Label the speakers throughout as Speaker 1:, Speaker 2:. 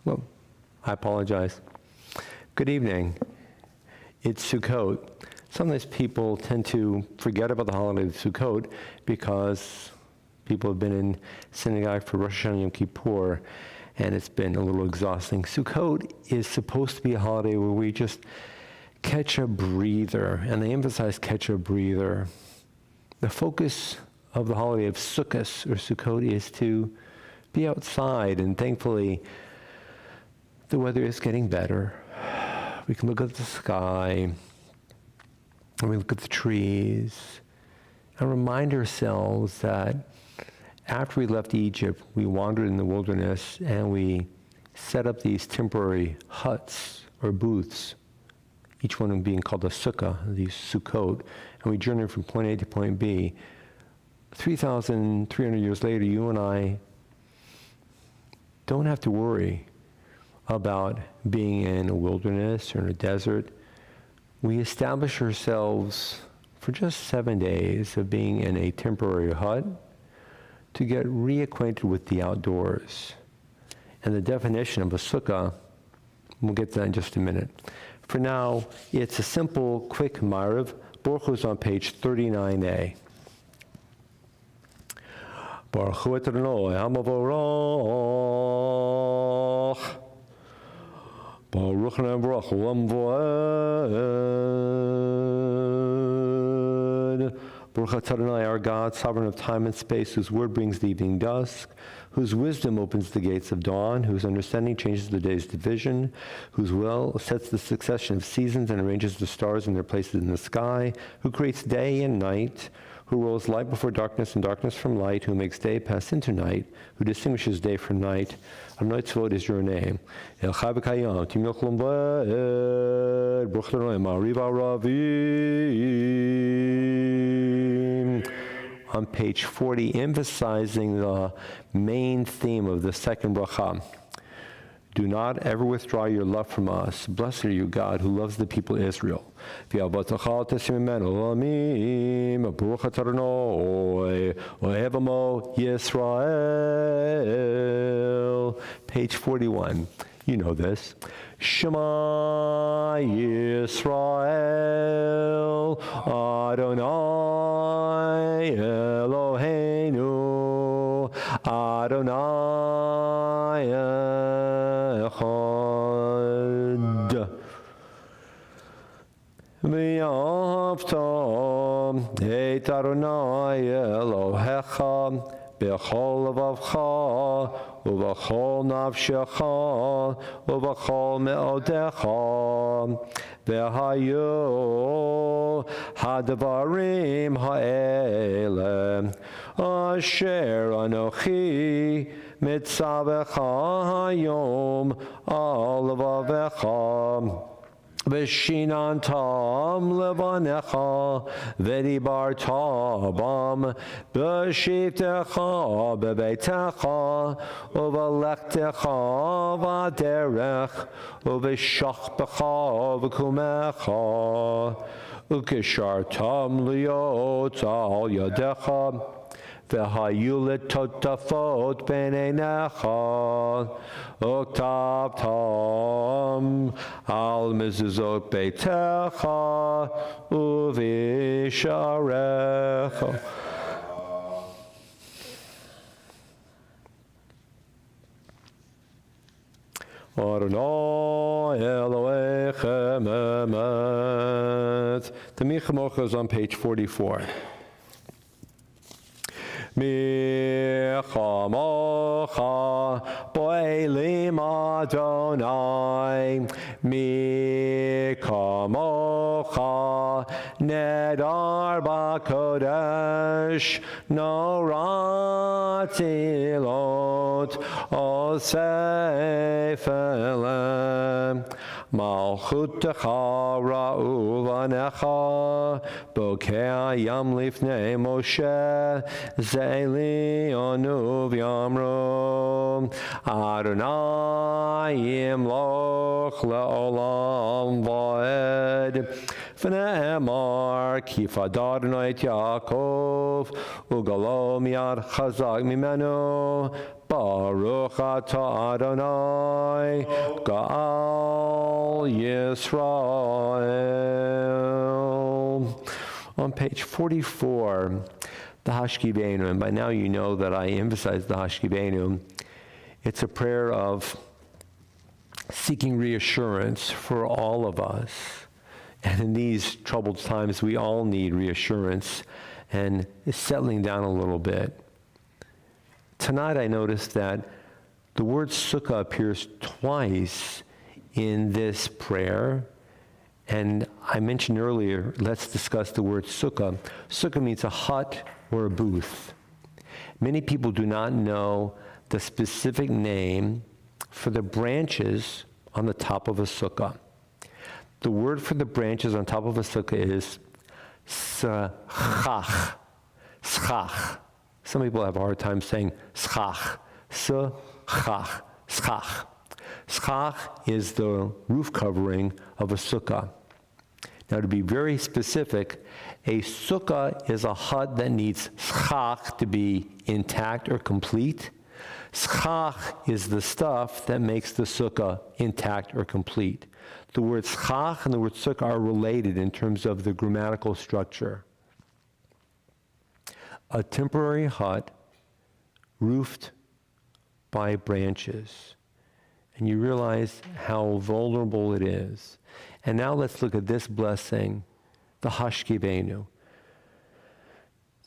Speaker 1: Well, I apologize. Good evening. It's Sukkot. Sometimes people tend to forget about the holiday of Sukkot because people have been in synagogue for Rosh Hashanah and Yom Kippur, and it's been a little exhausting. Sukkot is supposed to be a holiday where we just catch a breather, and they emphasize catch a breather. The focus of the holiday of Sukkot or Sukkot is to be outside, and thankfully the weather is getting better. We can look at the sky, and we look at the trees, and remind ourselves that after we left Egypt, we wandered in the wilderness and we set up these temporary huts or booths, each one being called a sukkah, these sukkot, and we journeyed from point A to point B. 3,300 years later, you and I don't have to worry about being in a wilderness or in a desert. We establish ourselves for just 7 days of being in a temporary hut to get reacquainted with the outdoors. And the definition of a sukkah, we'll get to that in just a minute. For now, it's a simple, quick Ma'ariv. Baruch Hu is on page 39a. Baruch Hu Adonai HaMavorach. Baruch Baruch Lamvoed. Baruch Adonai, our God, sovereign of time and space, whose word brings the evening dusk, whose wisdom opens the gates of dawn, whose understanding changes the day's division, whose will sets the succession of seasons and arranges the stars in their places in the sky, who creates day and night, who rolls light before darkness and darkness from light, who makes day pass into night, who distinguishes day from night. Adonai Tzvot is your name. El Chai V'Kayam, Tim Yochlam V'ed, Baruch Adonai Ma'ariv Aravim. On page 40, emphasizing the main theme of the second bracha. Do not ever withdraw your love from us. Blessed are you, God, who loves the people of Israel. Page 41. You know this. Shema Yisrael, Adonai Eloheinu, Adonai Echad. V'yavtam et Adonai Elohecha b'chol levavcha uv'chol nafshecha uv'chol me'odecha v'hayu hadvarim ha'ele asher anochi mitzavecha hayom al levavecha V'shinantam levanecha v'dibartabam b'shivtecha b'beitecha u'v'lechtecha v'aderech u'v'shachbecha v'kumecha u'kishartam liot al yadecha v'hayu letotafot b'neinecha uktavtam al mezuzot beitecha u'visharecha. Adonai Elohechem emet. The Michamocha is on page 44. Michamocha boilim Adonai, Michamocha nedar b'kodesh, noratilot osef elem. Malchutecha ra'uvanecha, bokeh yam lifnei Moshe, ze'li onuv yamru, Adonai yimloch le'olam va'ed, V'ne'emar ki fadarna et Yaakov ugalo miyad chazak mimenu Baruch atah Adonai Ga'al Yisrael. On page 44, the Hashkivenu, and by now you know that I emphasize the Hashkivenu. It's a prayer of seeking reassurance for all of us. And in these troubled times, we all need reassurance and settling down a little bit. Tonight I noticed that the word sukkah appears twice in this prayer. And I mentioned earlier, let's discuss the word sukkah. Sukkah means a hut or a booth. Many people do not know the specific name for the branches on the top of a sukkah. The word for the branches on top of a sukkah is schach. Schach. Some people have a hard time saying schach. Schach. Schach. Schach is the roof covering of a sukkah. Now, to be very specific, a sukkah is a hut that needs schach to be intact or complete. Schach is the stuff that makes the sukkah intact or complete. The word schach and the word sukkah are related in terms of the grammatical structure. A temporary hut roofed by branches. And you realize how vulnerable it is. And now let's look at this blessing, the Hashkivenu.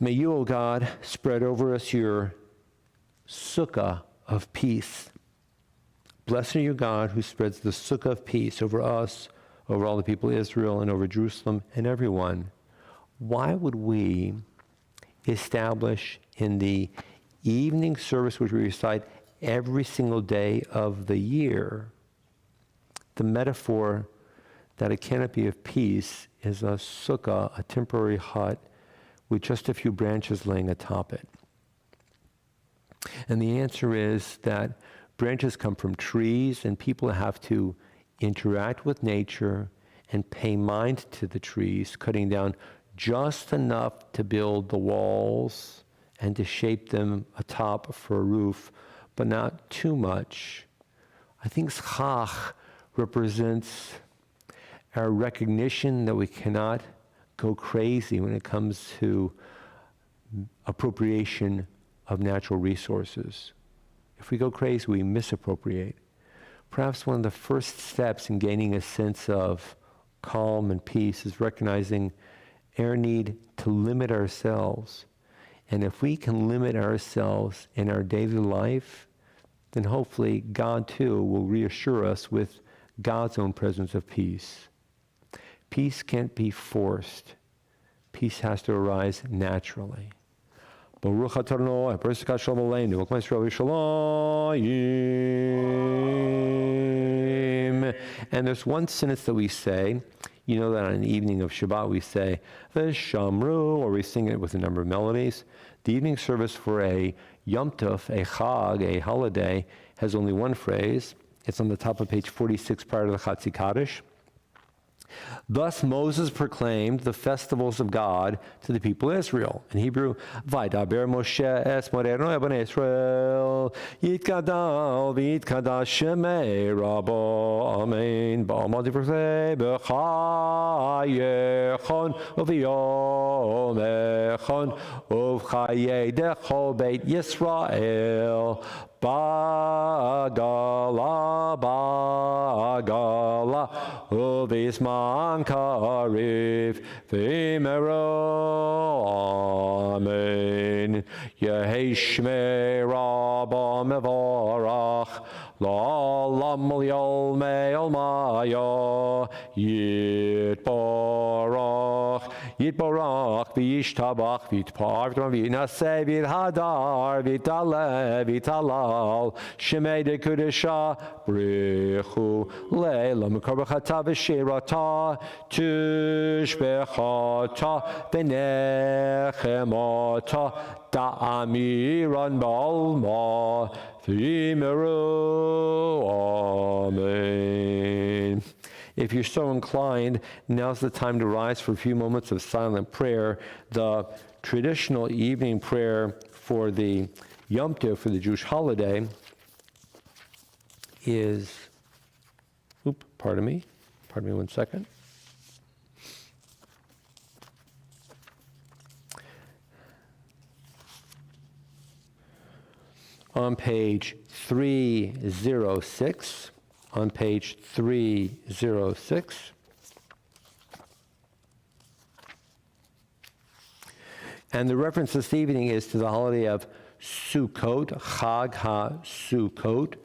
Speaker 1: May you, O God, spread over us your sukkah of peace. Blessed are you, God, who spreads the sukkah of peace over us, over all the people of Israel, and over Jerusalem and everyone. Why would we establish in the evening service, which we recite every single day of the year, the metaphor that a canopy of peace is a sukkah, a temporary hut, with just a few branches laying atop it? And the answer is that branches come from trees, and people have to interact with nature and pay mind to the trees, cutting down just enough to build the walls and to shape them atop for a roof, but not too much. I think schach represents our recognition that we cannot go crazy when it comes to appropriation of natural resources. If we go crazy, we misappropriate. Perhaps one of the first steps in gaining a sense of calm and peace is recognizing our need to limit ourselves. And if we can limit ourselves in our daily life, then hopefully God too will reassure us with God's own presence of peace. Peace can't be forced. Peace has to arise naturally. Baruch atah Adonai, B'rasika Shalom Aleinu, L'kol Yisrael Yishalayim. And there's one sentence that we say. You know that on an evening of Shabbat we say, V'shamru, or we sing it with a number of melodies. The evening service for a Yom Tov, a Chag, a holiday, has only one phrase. It's on the top of page 46 prior to the Chatzi Kaddish. Thus Moses proclaimed the festivals of God to the people of Israel. In Hebrew, Vaydaber Moshe es morenu ebnei Israel, Yitkadal v'yitkadash shemei Rabbo, Amen. Ba'amad divrei b'chayechon uv'yomechon uv'chayei dechol beit Yisrael. Bagala, bagala, uvisman karif, v'imero, amen. Yehi shmei rabba mevorach, la'olam l'yol me'ol maya, yitborach, yitborach, v'yishtabach, v'yitpar, v'yinaseh, v'yidhadar, v'yitale, v'yitala, Shemei de Kudesha, Brichu, Leila, Mekarbachata, Veshirata, Tushbechata, Venechemata, Da'amiran Balma, Vimeru, Amen. If you're so inclined, now's the time to rise for a few moments of silent prayer. The traditional evening prayer for the Yom Tov, for the Jewish holiday, is, pardon me 1 second. On page 306, on page 306, and the reference this evening is to the holiday of Sukkot, Chag HaSukkot,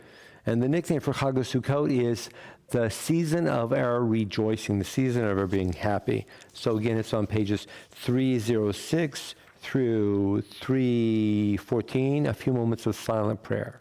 Speaker 1: and the nickname for Chag HaSukkot is the season of our rejoicing, the season of our being happy. So again, it's on pages 306 through 314, a few moments of silent prayer.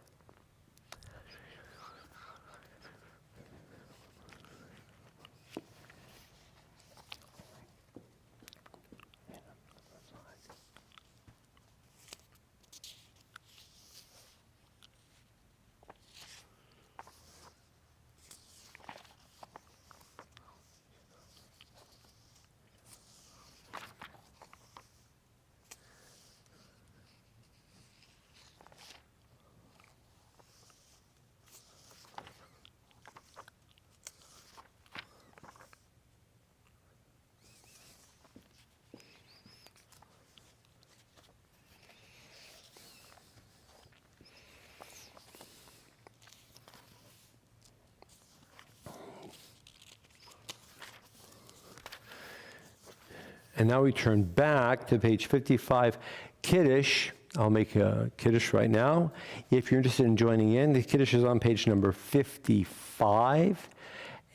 Speaker 1: And now we turn back to page 55, Kiddush. I'll make a Kiddush right now. If you're interested in joining in, the Kiddush is on page number 55.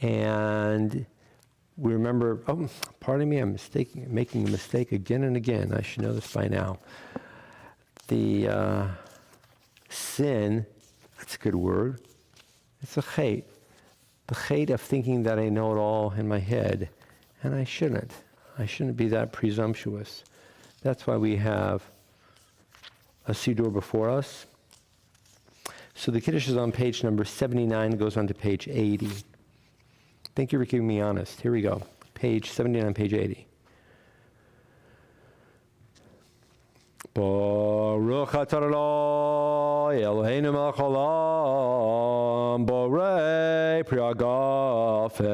Speaker 1: And we remember, pardon me, I'm making a mistake again and again. I should know this by now. The sin, that's a good word. It's a chait. The chait of thinking that I know it all in my head. And I shouldn't. I shouldn't be that presumptuous. That's why we have a siddur before us. So the Kiddush is on page number 79, goes on to page 80. Thank you for keeping me honest. Here we go. Page 79, page 80. Baruch atah Adonai Eloheinu melech haolam borei pri hagafen.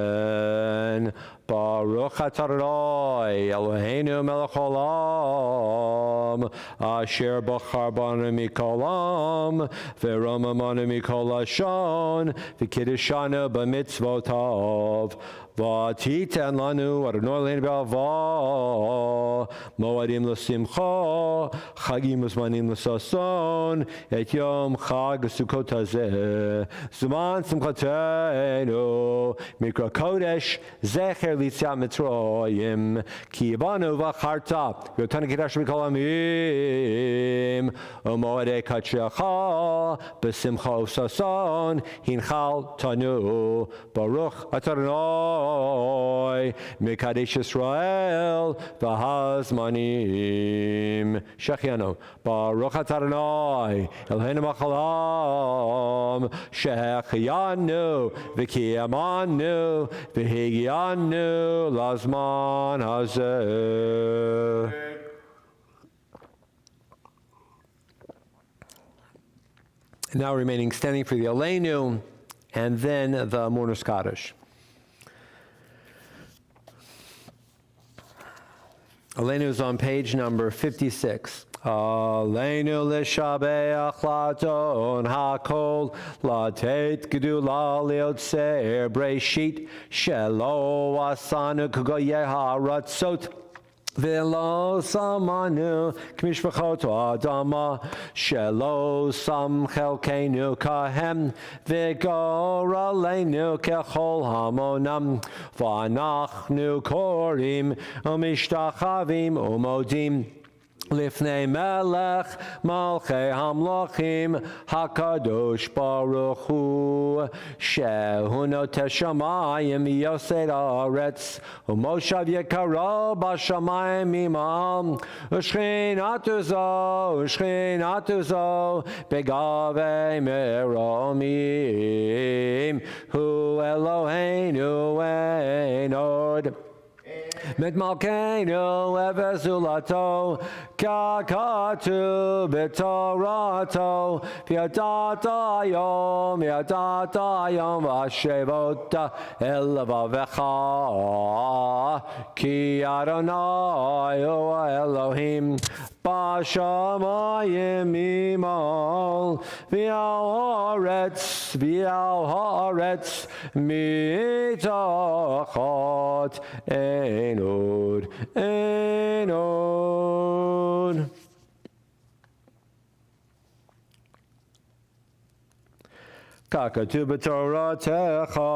Speaker 1: Baruch atah Adonai Eloheinu melech haolam asher bachar banu mikol am v'ramamanu mikol lashon v'kiddushanu b'mitzvotav v'titen lanu Adonai Eloheinu b'alva moadim l'simcha chagim uzmanim l'sason et yom chag Sukkot hazeh zuman simchatenu mikra kodesh zecher litzat mitzrayim ki banu v'charta v'yotanu kiddush mikol amim u'moadei katshecha b'simcha u'sason hinchal tanu baruch atah Adonai mikadesh Yisrael v'hazmanim shechianu baruch atah Adonai Eloheinu melech haolam shechianu v'kiyamanu v'higianu lazman hazeh. Now remaining standing for the Aleinu and then the Mourner's Kaddish. Aleinu is on page number 56. Aleinu l'shabeach ladon hakol latet gedula liotzer breshit shelo asanu k'goyeh haratzot V'lo samanu k'mishpachot adama shelo sam chelkeinu kahem v'gor aleinu kechol hamonam v'anachnu korim u'mishtachavim u'modim Lifnei melech malchei hamlochim hakadosh baruch hu shehu noteh shamayim v'yosed haaretz u'moshav yekaro b'shamayim imam u'shchinatu zo begavei meromim hu Eloheinu ein od Mit Malkeinu Evezulato Kakatu B'Torato V'yadata Yom V'ashevota Elavavecha Ki Adonai Hu Elohim B'shamayim Imal V'al Haaretz Mitachot Enod. Kakatu b'Toratecha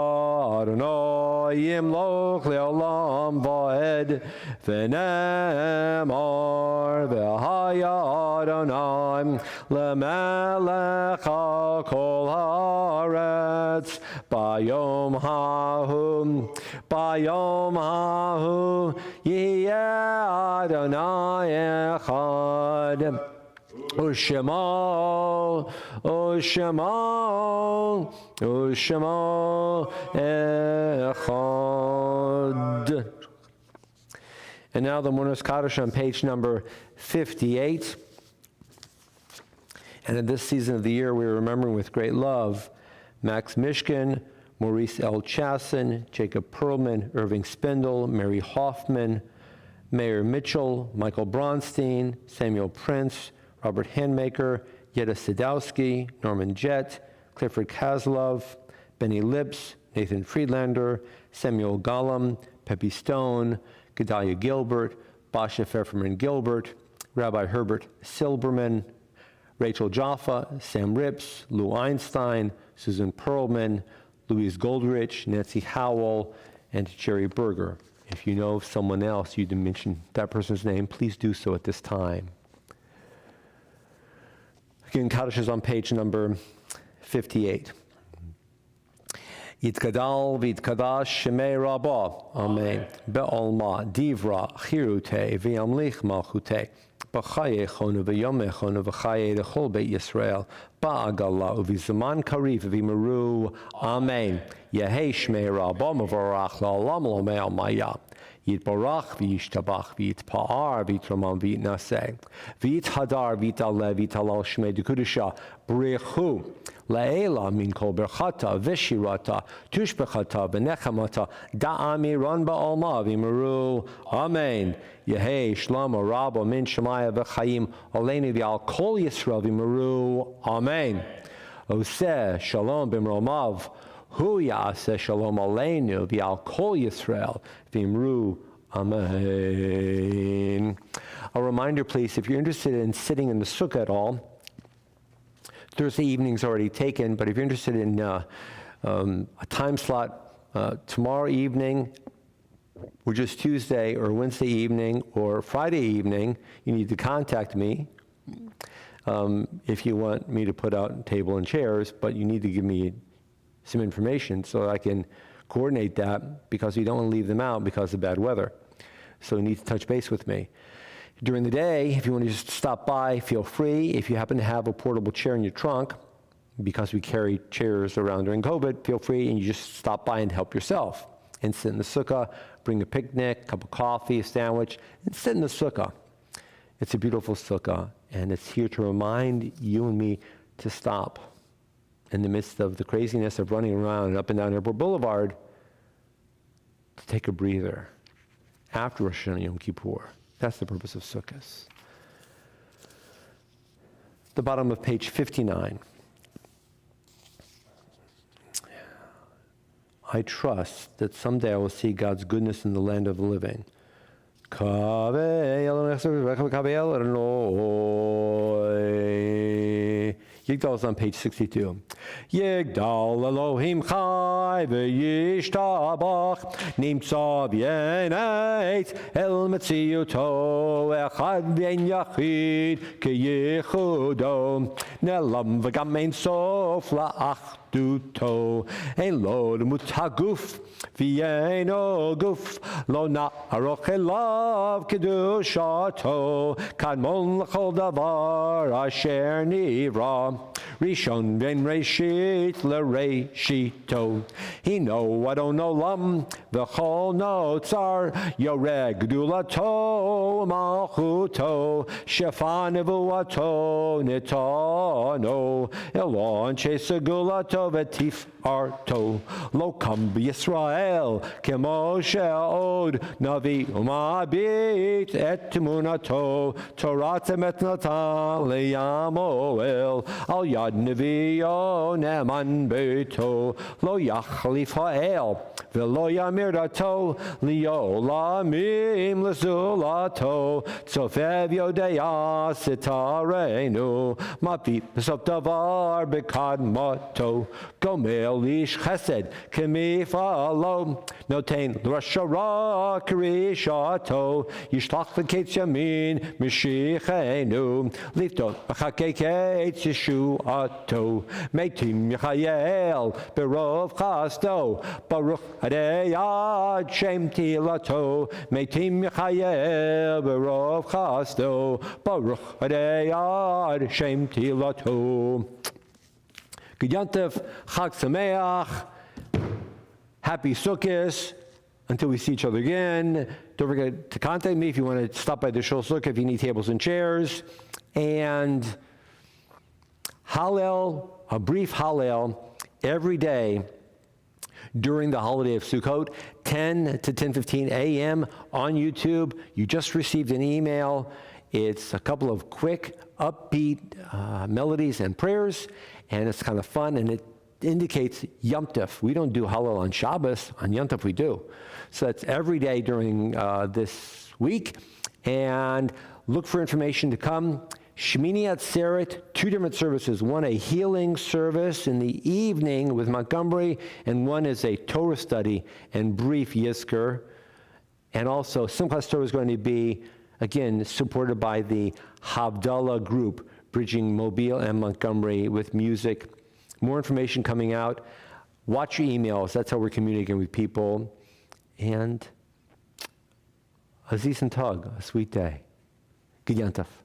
Speaker 1: Adonai yimloch le'olam va'ed v'nemar v'haya Adonai le'melech kol haaretz bayom hahu yiyeh Adonai echad Ushema Echad. And now the Mourner's Kaddish on page number 58. And in this season of the year, we're remembering with great love Max Mishkin, Maurice L. Chasson, Jacob Perlman, Irving Spindle, Mary Hoffman, Mayor Mitchell, Michael Bronstein, Samuel Prince, Robert Handmaker, Yetta Sadowski, Norman Jett, Clifford Kaslov, Benny Lips, Nathan Friedlander, Samuel Gollum, Pepe Stone, Gedalia Gilbert, Basha Pfefferman Gilbert, Rabbi Herbert Silberman, Rachel Jaffa, Sam Rips, Lou Einstein, Susan Perlman, Louise Goldrich, Nancy Howell, and Jerry Berger. If you know of someone else you'd mention that person's name, please do so at this time. Again, Kaddish is on page number 58. Yitkadal v'yitkadash shemei rabah. Amen. Be'olma divra chirute v'yamlich malchute. B'chaye chonu v'yomeh chonu v'chaye l'chol beit Yisrael. Ba'agala u'v'zaman kariv v'yimeru. Amen. Yehei shmei rabah mevorach la'olam lomei al-maya. Yitbarach v'yishtabach v'yitpa'ar v'yitramam v'yitnaseh v'yithadar v'yitale v'yitalal shmei dekudisha b'rechu la'ela min kol berchata v'shirata tushbechata v'nechamata da'ami ron ba'alma v'yimeru. Amen. Yehei shlama rabba min shemaya v'chayim oleinu v'al kol Yisrael v'yimeru. Amen. Oseh shalom b'mromav Hu ya'aseh shalom aleinu v'al kol Yisrael v'imru. Amen. A reminder, please, if you're interested in sitting in the sukkah at all, Thursday evening's already taken, but if you're interested in a time slot tomorrow evening, or just Tuesday or Wednesday evening or Friday evening, you need to contact me if you want me to put out a table and chairs, but you need to give me some information so I can coordinate that, because we don't want to leave them out because of bad weather. So you need to touch base with me. During the day, if you want to just stop by, feel free. If you happen to have a portable chair in your trunk, because we carry chairs around during COVID, feel free and you just stop by and help yourself. And sit in the sukkah, bring a picnic, a cup of coffee, a sandwich, and sit in the sukkah. It's a beautiful sukkah, and it's here to remind you and me to stop in the midst of the craziness of running around up and down Airport Boulevard, to take a breather after Rosh Hashanah Yom Kippur. That's the purpose of Sukkot. The bottom of page 59. I trust that someday I will see God's goodness in the land of the living. Yigdal is on page 62. Yigdal Elohim Chai Adonai v'yishtabach nimtza v'yenetz el metziuto echad v'en yachid k'yichudo ne'lam v'gam ein sof la'achduto ein lo demut haguf v'yeino guf lo na'aroch elav kedushato kadmon l'chol davar asher nivra Rishon ben Reshit l'Reshito. Hino Adon Olam v'chol notzar yoreg gdulato malchuto shefa nevuato nitano elon chesegulato v'tif arto lo kam b'Yisrael kemoshe od navi umabit et munato toratem et natan leyamoel al yad neviyo neman beito lo yachlif ha'el v'lo yamir dato li'olamim l'zulato tzofev yodeya sitarenu mapit b'sof davar b'kadmato gomel ish chesed k'mifalo notein l'rosh hara k'rishato yishlach v'ketz yamin mishichenu liftot b'chakei ketz yeshuato meitim yachayel berov chasto baruch adeyad shem tilato meitim yachayel berov chasto baruch adeyad shem tilato. Good Yontif, Chag Sameach, Happy Sukkot. Until we see each other again, don't forget to contact me if you want to stop by the Shul Sukkah, if you need tables and chairs. And Hallel, a brief Hallel, every day during the holiday of Sukkot, 10 to 10:15 a.m. on YouTube. You just received an email. It's a couple of quick, upbeat melodies and prayers, and it's kind of fun, and it indicates Yom Tov. We don't do Hallel on Shabbos. On Yom Tov we do. So that's every day during this week. And look for information to come. Shmini Atzeret, 2 different services. One a healing service in the evening with Montgomery, and one is a Torah study and brief Yizkor. And also, Simchas Torah is going to be, again, supported by the Havdalah group, bridging Mobile and Montgomery with music. More information coming out. Watch your emails. That's how we're communicating with people. And Aziz and Tug, a sweet day. Good Yom Tov.